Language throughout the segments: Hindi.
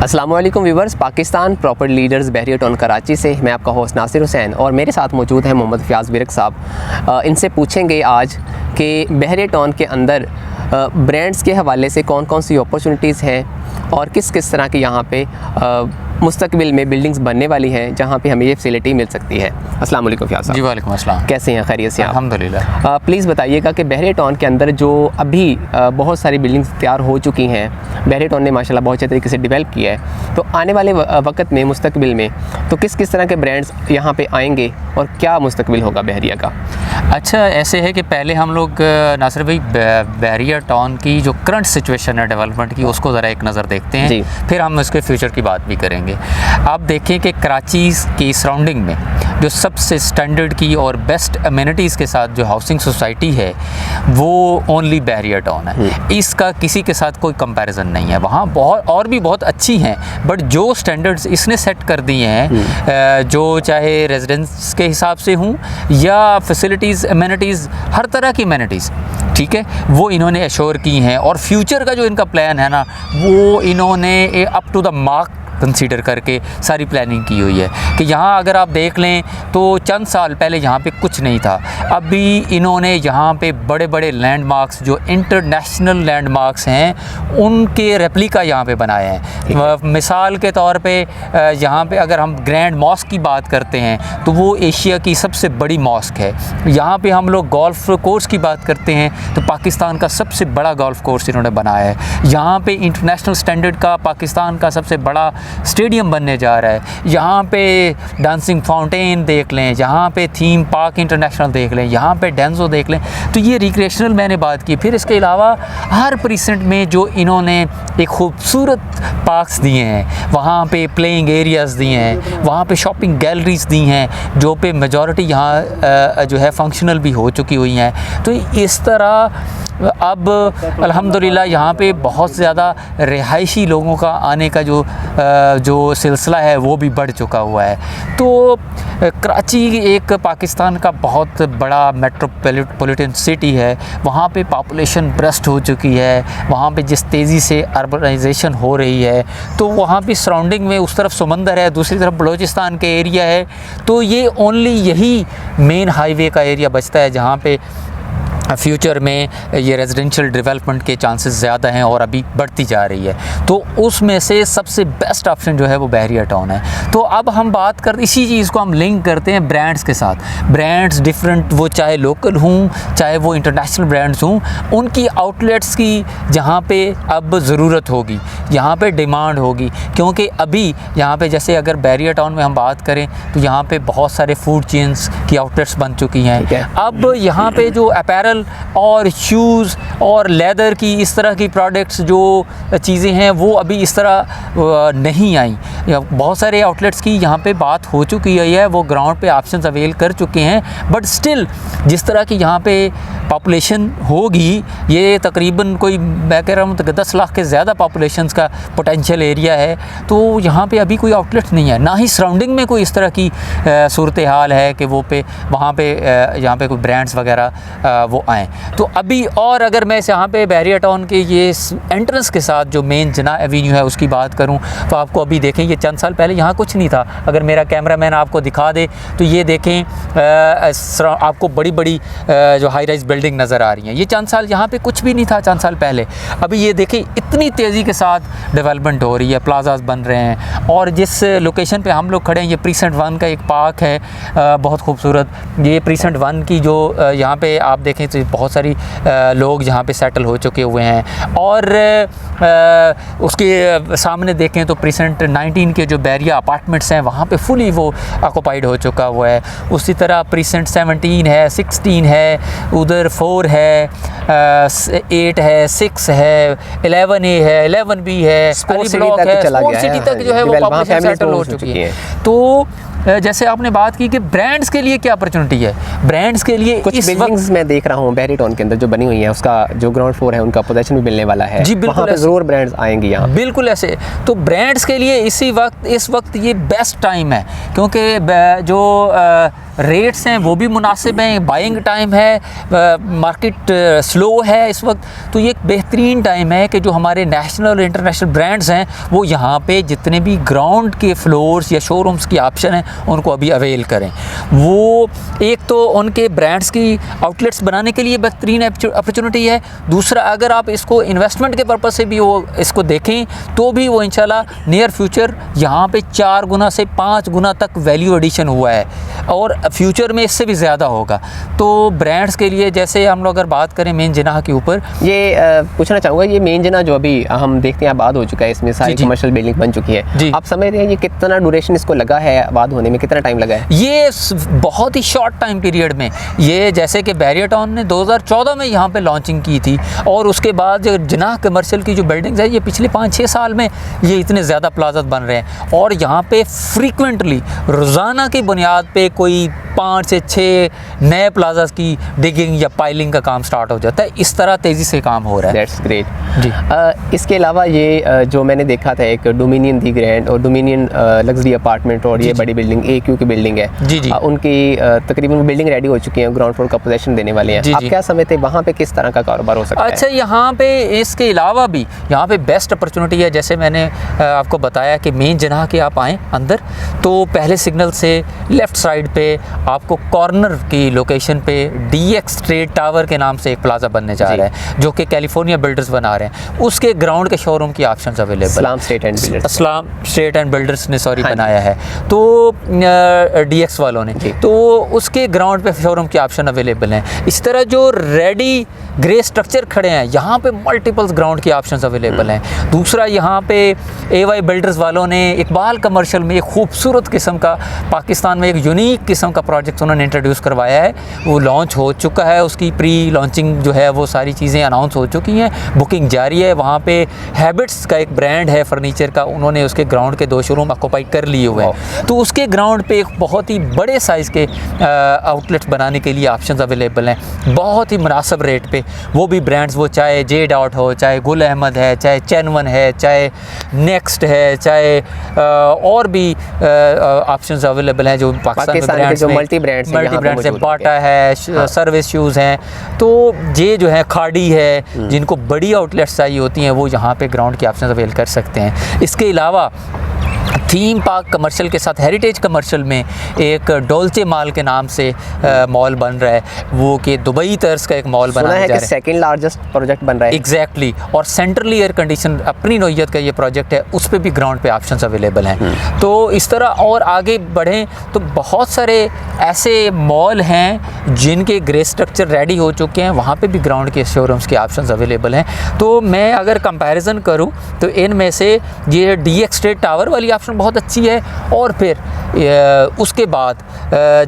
अस्सलाम वालेकुम व्यूवर्स, पाकिस्तान प्रॉपर्टी लीडर्स बहरिया टाउन कराची से मैं आपका होस्ट नासिर हुसैन और मेरे साथ मौजूद हैं मोहम्मद फ़याज़ विरक साहब। इनसे पूछेंगे आज कि बहरिया टाउन के अंदर ब्रांड्स के हवाले से कौन कौन सी अपॉर्चुनिटीज़ हैं और किस किस तरह की यहाँ पे मुस्तकबिल में बिल्डिंग्स बनने वाली हैं जहाँ पे हमें ये फैसिलिटी मिल सकती है। अस्सलाम वालेकुम फ़याज़ साहब। जी वालेकुम अस्सलाम। कैसे हैं, खैरियत से? अल्हम्दुलिल्लाह। प्लीज़ बताइएगा कि बहरिया टाउन के अंदर जो अभी बहुत सारी बिल्डिंग्स तैयार हो चुकी हैं, बहरिया टाउन ने माशाल्लाह बहुत अच्छे तरीके से डेवलप किया है, तो आने वाले वक्त में मुस्तकबिल में तो किस किस तरह के ब्रांड्स यहाँ पे आएंगे और क्या मुस्तकबिल होगा बहरिया का? अच्छा, ऐसे है कि पहले हम लोग नासिर भाई बहरिया टाउन की जो करंट सिचुएशन है डेवलपमेंट की उसको ज़रा एक नज़र देखते हैं, फिर हम उसके फ्यूचर की बात भी करेंगे। आप देखें कि कराची की सराउंडिंग में जो सबसे स्टैंडर्ड की और बेस्ट अमेनिटीज़ के साथ जो हाउसिंग सोसाइटी है वो ओनली बहरिया टाउन है। इसका किसी के साथ कोई कंपैरिजन नहीं है। वहाँ बहुत और भी बहुत अच्छी हैं, बट जो स्टैंडर्ड्स इसने सेट कर दिए हैं, जो चाहे रेजिडेंस के हिसाब से हों या फैसिलिटीज़ अमेनिटीज़, हर तरह की अमेनिटीज़, ठीक है, वो इन्होंने एश्योर की हैं। और फ्यूचर का जो इनका प्लान है ना, वो इन्होंने up to the mark consider करके सारी प्लानिंग की हुई है कि यहाँ अगर आप देख लें तो चंद साल पहले यहाँ पे कुछ नहीं था। अभी इन्होंने यहाँ पे बड़े बड़े लैंडमार्क्स जो इंटरनेशनल लैंडमार्क्स हैं उनके रेप्लिका यहाँ पे बनाए हैं। मिसाल के तौर पे यहाँ पे अगर हम ग्रैंड मॉस्क की बात करते हैं तो वो एशिया की सबसे बड़ी मॉस्क है। यहाँ पे हम लोग गोल्फ कोर्स की बात करते हैं तो पाकिस्तान का सबसे बड़ा गोल्फ कोर्स इन्होंने बनाया है। यहाँ पे इंटरनेशनल स्टैंडर्ड का पाकिस्तान का सबसे बड़ा स्टेडियम बनने जा रहा है। यहाँ पे डांसिंग फाउंटेन देख लें, यहाँ पे थीम पार्क इंटरनेशनल देख लें, यहाँ पे डेंजो देख लें, तो ये रिक्रिएशनल मैंने बात की। फिर इसके अलावा हर प्रीसेंट में जो इन्होंने एक खूबसूरत पार्क्स दिए हैं, वहाँ पे प्लेइंग एरियाज़ दिए हैं, वहाँ पे शॉपिंग गैलरीज दी हैं जो पे मेजॉरिटी यहाँ जो है फंक्शनल भी हो चुकी हुई हैं। तो इस तरह अब अल्हम्दुलिल्लाह यहाँ पे बहुत ज़्यादा रिहायशी लोगों का आने का जो सिलसिला है वो भी बढ़ चुका हुआ है। तो कराची एक पाकिस्तान का बहुत बड़ा मेट्रोपॉलिटन सिटी है। वहाँ पे पॉपुलेशन ब्रस्ट हो चुकी है। वहाँ पे जिस तेज़ी से अर्बनाइजेशन हो रही है तो वहाँ पे सराउंडिंग में उस तरफ समंदर है, दूसरी तरफ बलूचिस्तान के एरिया है। तो ये ओनली यही मेन हाईवे का एरिया बचता है जहाँ पे फ्यूचर में ये रेजिडेंशियल डेवलपमेंट के चांसेस ज़्यादा हैं और अभी बढ़ती जा रही है। तो उसमें से सबसे बेस्ट ऑप्शन जो है वो बहरिया टाउन है। तो अब हम बात करते, इसी चीज़ को हम लिंक करते हैं ब्रांड्स के साथ। ब्रांड्स डिफरेंट, वो चाहे लोकल हों चाहे वो इंटरनेशनल ब्रांड्स हों, उनकी आउटलेट्स की जहाँ पे अब ज़रूरत होगी, यहाँ पे डिमांड होगी। क्योंकि अभी यहाँ पे जैसे अगर बहरिया टाउन में हम बात करें तो यहाँ पे बहुत सारे फूड चेन्स की आउटलेट्स बन चुकी हैं। अब यहाँ पे जो अपैरल और शूज़ और लेदर की इस तरह की प्रोडक्ट्स जो चीज़ें हैं वो अभी इस तरह नहीं आई। बहुत सारे आउटलेट्स की यहाँ पे बात हो चुकी है, वो ग्राउंड पे ऑप्शंस अवेल कर चुके हैं। बट स्टिल जिस तरह की यहाँ पे पॉपुलेशन होगी, ये तकरीबन कोई मैं कह रहा हूँ 10 लाख के ज़्यादा पॉपुलेशन का पोटेंशियल एरिया है। तो यहाँ पे अभी कोई आउटलेट नहीं है, ना ही सराउंडिंग में कोई इस तरह की सूरत हाल है कि वो पे वहाँ पे यहाँ पे कोई ब्रांड्स वगैरह वो आएँ। तो अभी और अगर मैं यहाँ पे बहरिया टाउन के ये एंट्रेंस के साथ जो मेन जना एवेन्यू है उसकी बात करूँ तो आपको अभी देखें ये चंद साल पहले यहाँ कुछ नहीं था। अगर मेरा कैमरामैन आपको दिखा दे तो ये देखें आपको बड़ी बड़ी जो हाई राइज बिल्डिंग नज़र आ रही हैं। ये चंद साल यहाँ पे कुछ भी नहीं था चंद साल पहले। अभी ये देखें इतनी तेज़ी के साथ डेवलपमेंट हो रही है, प्लाजाज बन रहे हैं। और जिस लोकेशन पे हम लोग खड़े हैं ये प्रीसेंट 1 का एक पार्क है, बहुत खूबसूरत। ये प्रीसेंट 1 की जो यहाँ पे आप देखें तो बहुत सारी लोग यहाँ पे सेटल हो चुके हुए हैं। और उसके सामने देखें तो प्रीसेंट 19 के जो बहरिया अपार्टमेंट्स हैं वहाँ पे फुली वो ऑक्यूपाइड हो चुका हुआ है। उसी तरह प्रीसेंट 17 है, 16 है, उधर 4 है, 8 है, 6 है, 11A है, 11B है, स्पोर्ट सिटी तक जो है वो पॉपुलेशन सेटल हो चुकी है। तो जैसे आपने बात की कि ब्रांड्स के लिए क्या अपॉर्चुनिटी है, ब्रांड्स के लिए कुछ बिल्डिंग्स मैं देख रहा हूँ बहरिया टाउन के अंदर जो बनी हुई है, उसका जो ग्राउंड फ्लोर है उनका पोजीशन भी मिलने वाला है। जी बिल्कुल, ज़रूर ब्रांड्स आएंगे यहाँ, बिल्कुल ऐसे। तो ब्रांड्स के लिए इस वक्त ये बेस्ट टाइम है क्योंकि जो रेट्स हैं वो भी मुनासिब हैं, बाइंग टाइम है, मार्केट स्लो है इस वक्त, तो ये एक बेहतरीन टाइम है कि जो हमारे नेशनल और इंटरनेशनल ब्रांड्स हैं वो यहाँ पे जितने भी ग्राउंड के फ्लोर्स या शोरूम्स की ऑप्शन हैं उनको अभी अवेल करें। वो एक तो उनके ब्रांड्स की आउटलेट्स बनाने के लिए बेहतरीन अपॉर्चुनिटी है, दूसरा अगर आप इसको इन्वेस्टमेंट के पर्पज़ से भी वो इसको देखें तो भी वो इंशाल्लाह नियर फ्यूचर यहाँ पे 4 गुना से 5 गुना तक वैल्यू एडिशन हुआ है और फ्यूचर में इससे भी ज़्यादा होगा। तो ब्रांड्स के लिए जैसे हम लोग अगर बात करें मेन जिनाह के ऊपर, ये पूछना चाहूँगा, ये मेन जिनाह जो अभी हम देखते हैं आबाद हो चुका है, इसमें सारी कमर्शियल बिल्डिंग बन चुकी है, आप समझ रहे हैं ये कितना ड्यूरेशन इसको लगा है, आबाद होने में कितना टाइम लगा है? ये बहुत ही शॉर्ट टाइम पीरियड में, ये जैसे कि बैरियर टाउन ने 2014 में यहाँ पे लॉन्चिंग की थी और उसके बाद जो जिनाह कमर्शियल की जो बिल्डिंग्स है ये पिछले 5-6 साल में ये इतने ज़्यादा प्लाजाज बन रहे हैं और यहाँ पे फ्रीक्वेंटली रोज़ाना की बुनियाद पे कोई 5 से 6 नए प्लाजास की डिगिंग या पाइलिंग का काम स्टार्ट हो जाता है। इस तरह तेज़ी से काम हो रहा है। दैट्स ग्रेट जी। इसके अलावा ये जो मैंने देखा था एक डोमिनियन दी ग्रैंड और डोमिनियन लग्जरी अपार्टमेंट और ये बड़ी बिल्डिंग AQ की बिल्डिंग है जी जी, उनकी तकरीबन बिल्डिंग रेडी हो चुकी है, ग्राउंड फ्लोर का पोजीशन देने वाले हैं। आप क्या समझते हैं वहाँ पे किस तरह का कारोबार हो सकता है? अच्छा, यहाँ पे इसके अलावा भी यहाँ पे बेस्ट अपॉर्चुनिटी है, जैसे मैंने आपको बताया कि मेन जिनाह के आप आएँ अंदर तो पहले सिग्नल से लेफ़्ट साइड पे आपको कॉर्नर की लोकेशन पे DX ट्रेड टावर के नाम से एक प्लाजा बनने जा रहा है जो कि कैलिफोर्निया बिल्डर्स बना रहे हैं। उसके ग्राउंड के शोरूम की options available, Islam state and builders ने बनाया है तो DX वालों ने, तो उसके ग्राउंड पे शोरूम की ऑप्शन अवेलेबल हैं। इस तरह जो रेडी ग्रे स्ट्रक्चर खड़े हैं यहाँ पे मल्टीपल्स ग्राउंड की ऑप्शंस अवेलेबल हैं। दूसरा यहाँ पे AY बिल्डर्स वालों ने इकबाल कमर्शियल में एक खूबसूरत किस्म का, पाकिस्तान में एक यूनिक किस्म का प्रोजेक्ट उन्होंने इंट्रोड्यूस करवाया है, वो लॉन्च हो चुका है, उसकी प्री लॉन्चिंग जो है वो सारी चीज़ें अनाउंस हो चुकी हैं, बुकिंग जारी है। वहाँ पे हैबिट्स का एक ब्रांड है फर्नीचर का, उन्होंने उसके ग्राउंड के 2 शोरूम ऑक्यूपाई कर लिए हुए हैं, तो उसके ग्राउंड पे एक बहुत ही बड़े साइज़ के आउटलेट्स बनाने के लिए ऑप्शंस अवेलेबल हैं बहुत ही मुनासिब रेट पे। वो भी ब्रांड्स, वो चाहे जे डॉट हो, चाहे गुल अहमद है, चाहे चैनवन है, चाहे नेक्स्ट है, चाहे और भी ऑप्शंस अवेलेबल हैं जो पाकिस्तान में ब्रांड्स में मल्टी ब्रांड्स हैं, बाटा है, सर्विस शूज़ हैं, तो ये जो है खाड़ी है, जिनको बड़ी आउटलेट्स चाहिए होती हैं वो यहाँ पे ग्राउंड की ऑप्शन अवेल कर सकते हैं। इसके अलावा थीम पार्क कमर्शियल के साथ हेरिटेज कमर्शियल में एक डोल्चे मॉल के नाम से मॉल बन रहा है, वो कि दुबई तर्ज का एक मॉल बना है कि सेकंड लार्जेस्ट प्रोजेक्ट बन रहा है। एग्जैक्टली, और सेंट्रली एयर कंडीशन अपनी नौइयत का ये प्रोजेक्ट है, उस पर भी ग्राउंड पे ऑप्शंस अवेलेबल हैं। तो इस तरह और आगे बढ़ें तो बहुत सारे ऐसे मॉल हैं जिनके ग्रे स्ट्रक्चर रेडी हो चुके हैं, वहाँ पे भी ग्राउंड के शोरूम्स के ऑप्शंस अवेलेबल हैं। तो मैं अगर कंपैरिजन करूँ तो इनमें से ये DX ट्रेड टावर वाली ऑप्शन बहुत अच्छी है, और फिर उसके बाद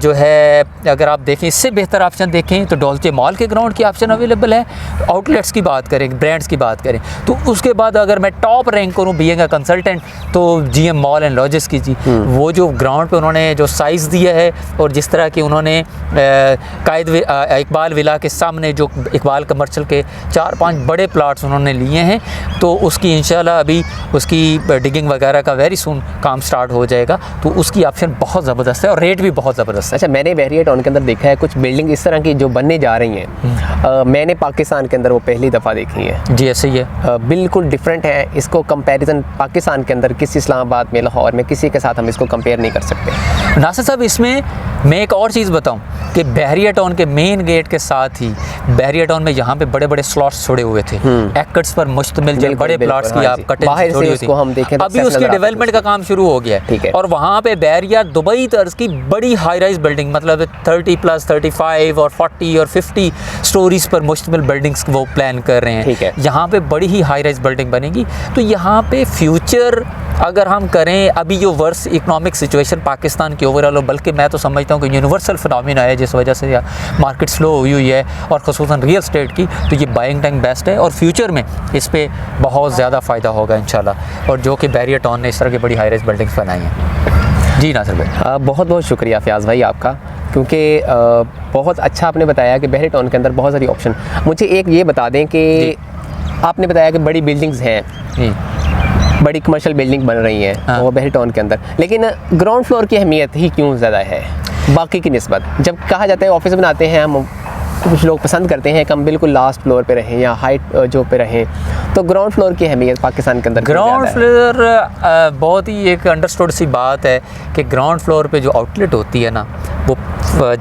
जो है अगर आप देखें इससे बेहतर ऑप्शन देखें तो डोल्चे मॉल के ग्राउंड की ऑप्शन अवेलेबल है। आउटलेट्स की बात करें, ब्रांड्स की बात करें तो उसके बाद अगर मैं टॉप रैंक करूं बीइंग अ कंसल्टेंट तो GM मॉल एंड लॉजेस की जी, वो जो ग्राउंड पे उन्होंने जो साइज़ दिया है और जिस तरह की उन्होंने कायद इकबाल विला के सामने जो इकबाल कमर्शियल के 4-5 बड़े प्लाट्स उन्होंने लिए हैं, तो उसकी इंशाल्लाह अभी उसकी डिगिंग वगैरह का वेरी सून काम स्टार्ट हो जाएगा, तो उसकी ऑप्शन बहुत ज़बरदस्त है और रेट भी बहुत ज़बरदस्त है। अच्छा, मैंने बैरियर टाउन के अंदर देखा है कुछ बिल्डिंग इस तरह की जो बनने जा रही हैं, मैंने पाकिस्तान के अंदर वो पहली दफ़ा देखी है जी। ऐसे ही है, बिल्कुल डिफरेंट है। इसको कंपैरिजन पाकिस्तान के अंदर किसी इस्लामाबाद में, लाहौर में किसी के साथ हम इसको कंपेयर नहीं कर सकते। नासिर साहब, इसमें मैं एक और चीज़ बताऊं कि बैरियर टाउन के मेन गेट के साथ ही बैरियर टाउन में यहाँ पे बड़े बड़े स्लॉट्स छोड़े हुए थे, एकर्स पर मुश्तमिल जो बड़े प्लाट्स की आप कटिंग छोड़ी हुई थी, हम देखें अभी उसकी डेवलपमेंट का काम शुरू हो गया है। और वहाँ पे बैरियर दुबई तर्ज की बड़ी हाई राइज बिल्डिंग, मतलब 30+, 35 और 40 और 50 स्टोरीज पर मुश्तमिल बिल्डिंग्स वो प्लान कर रहे हैं। यहाँ पे बड़ी ही हाई राइज बिल्डिंग बनेगी। तो यहाँ पे फ्यूचर अगर हम करें, अभी जो वर्स इकोनॉमिक सिचुएशन पाकिस्तान की ओवरऑल, बल्कि मैं तो समझता हूँ कि यूनिवर्सल फिनोमिना है जिस वजह से मार्केट स्लो हुई है और ख़ुसूसन रियल स्टेट की, तो ये बाइंग टाइम बेस्ट है और फ्यूचर में इस पर बहुत ज़्यादा फ़ायदा होगा इंशाल्लाह, और जो कि बैरियर टाउन ने इस तरह की बड़ी हाई राइज बिल्डिंग्स बनाई हैं। जी नासिर भाई, बहुत बहुत शुक्रिया फयाज़ भाई आपका, क्योंकि बहुत अच्छा आपने बताया कि बैरियर टाउन के अंदर बहुत सारी ऑप्शन। मुझे एक ये बता दें कि आपने बताया कि बड़ी बिल्डिंग्स हैं, बड़ी कमर्शियल बिल्डिंग बन रही हैं वो बैरियर टाउन के अंदर, लेकिन ग्राउंड फ्लोर की अहमियत ही क्यों ज़्यादा है? बाकी की निस्बत। जब कहा जाता है ऑफिस बनाते हैं हम, कुछ लोग पसंद करते हैं कि हम बिल्कुल लास्ट फ्लोर पे रहें या हाइट जो पे रहें, तो ग्राउंड फ्लोर की अहमियत पाकिस्तान के अंदर ग्राउंड फ्लोर बहुत ही एक अंडरस्टूड सी बात है कि ग्राउंड फ्लोर पे जो आउटलेट होती है ना, वो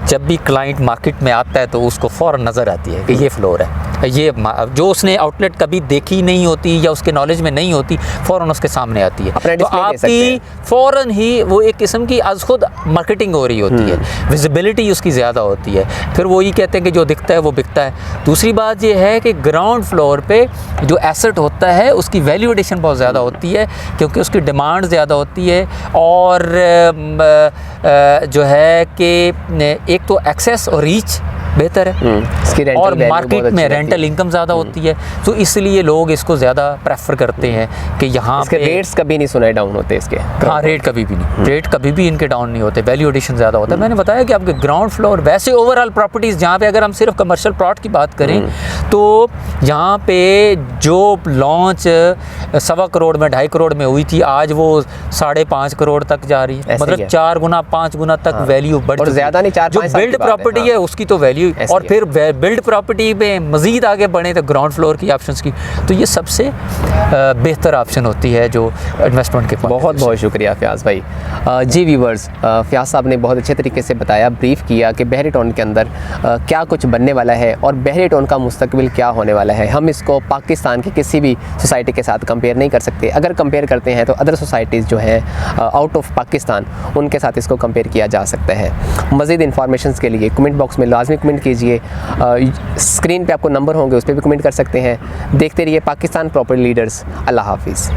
जब भी क्लाइंट मार्केट में आता है तो उसको फ़ौरन नज़र आती है कि ये फ्लोर है, ये जो उसने आउटलेट कभी देखी नहीं होती या उसके नॉलेज में नहीं होती, फ़ौरन उसके सामने आती है। तो आपकी फ़ौरन ही वो एक किस्म की आज खुद मार्केटिंग हो रही होती है, विजिबिलिटी उसकी ज़्यादा होती है। फिर वो ये कहते हैं कि जो दिखता है वो बिकता है। दूसरी बात ये है कि ग्राउंड फ्लोर पे जो एसेट होता है उसकी वैल्यू एडिशन बहुत ज़्यादा होती है, क्योंकि उसकी डिमांड ज़्यादा होती है, और जो है कि एक तो एक्सेस और रीच बेहतर है, और मार्केट में रेंटल इनकम ज़्यादा होती है, तो इसलिए लोग इसको ज़्यादा प्रेफर करते हैं कि यहाँ पे रेट्स कभी नहीं सुनाए डाउन होते इसके। हाँ, रेट कभी भी नहीं, रेट कभी भी इनके डाउन नहीं होते, वैल्यू एडिशन ज़्यादा होता है। मैंने बताया कि आपके ग्राउंड फ्लोर वैसे ओवरऑल प्रॉपर्टीज़ जहाँ पे अगर हम सिर्फ कमर्शियल प्लॉट की बात करें तो यहाँ पे जो लॉन्च 1.25 करोड़ में 2.5 करोड़ में हुई थी, आज वो 5.5 करोड़ तक जा रही है, मतलब 4 गुना 5 गुना तक वैल्यू बढ़ चुकी है। ज़्यादा नहीं, 4-5 जो बिल्ड प्रॉपर्टी है उसकी तो वैल्यू, और फिर बिल्ड प्रॉपर्टी में मज़ीद आगे बढ़े तो ग्राउंड फ्लोर की ऑप्शंस की, तो ये सबसे बेहतर ऑप्शन होती है जो इन्वेस्टमेंट के। बहुत बहुत शुक्रिया फ़याज़ भाई। जी व्यूवर्स, फ़याज़ साहब ने बहुत अच्छे तरीके से बताया, ब्रीफ किया कि बहरी टाउन के अंदर क्या कुछ बनने वाला है और बहरी टाउन का मुस्तकबिल क्या होने वाला है। हम इसको पाकिस्तान की किसी भी सोसाइटी के साथ कंपेयर नहीं कर सकते। अगर कंपेयर करते हैं तो अदर सोसाइटीज़ जो हैं आउट ऑफ पाकिस्तान, उनके साथ इसको कंपेयर किया जा सकता है। मज़ीद इन्फॉर्मेशन के लिए कमेंट बॉक्स में लाजमी कमेंट कीजिए। स्क्रीन पे आपको नंबर होंगे, उस पर भी कमेंट कर सकते हैं। देखते रहिए पाकिस्तान प्रॉपर्टी लीडर्स। अल्लाह हाफिज़।